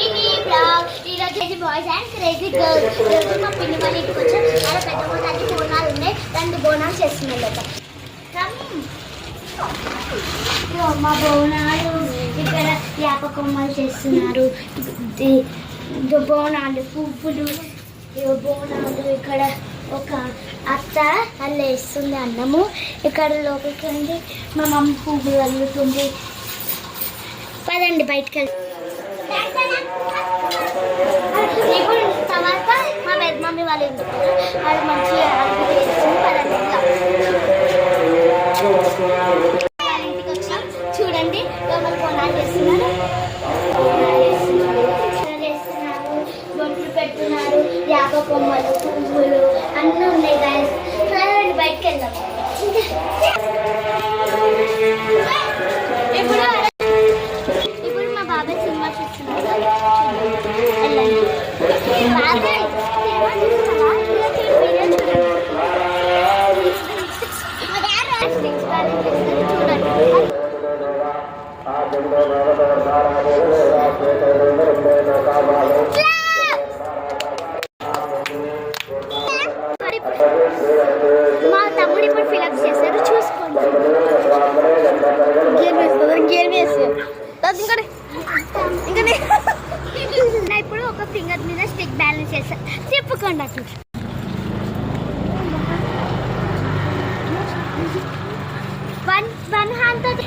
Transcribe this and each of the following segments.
Mini blog. ఈరోజు crazy boys and crazy girls. ఈరోజు మా పిన్ని వాళ్ళ ఇంటికి వచ్చాం. అలా పెద్ద బోనాలు బోనాలు ఉన్నాయి. 2 బోనాలు చేస్తున్నాం కదా. మా బోనాలు ఇక్కడ వేప కొమ్మలు చేస్తున్నారు. బోనాలు పువ్వులు బోనాలు. ఇక్కడ ఒక అత్త అల్ల వేస్తుంది అన్నము. ఇక్కడ లోపలికి ఉంది మా మమ్మీ పువ్వులు అల్లుతుంది. పదండి బయటకు వెళ్ళి. ఇప్పుడు తర్వాత మా పెద్ద మమ్మీ వాళ్ళు ఇంటికి వాళ్ళు మంచిగా వేస్తుంది. పదండి వాళ్ళ ఇంటికి వచ్చాం. చూడండి లోపల కొనాలు చేస్తున్నారు. బొట్లు పెడుతున్నారు. యాప కొమ్మలు పువ్వులు అన్నీ ఉన్నాయి గాయస్. బయటకు వెళ్దాం. ఇప్పుడు మా బాబాయ్ సినిమా చూస్తున్నారు. వెళ్ళండి బాబాయ్ మా తమ్ముడు ఇప్పుడు ఫిలప్ చేశారు. చూసుకోండి. ఇప్పుడు ఒక ఫింగర్ మీద స్టిక్ బ్యాలెన్స్ చేస్తారు. తిప్పుకోండి అట్లా. వన్ హ్యాండ్ తోటి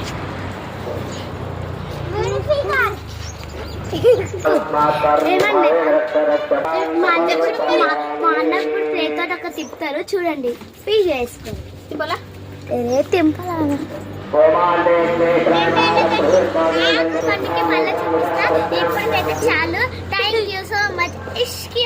ఏమండి మా అన్నప్పుడు ప్లేట్ తోటి ఒక తిప్పుతారు. చూడండి పీజ్ వేసుకోండి. తింపలా తింపలా మళ్ళీ చూపిస్తా. ఇప్పటికైతే చాలు. Thank you so much. ఇష్కి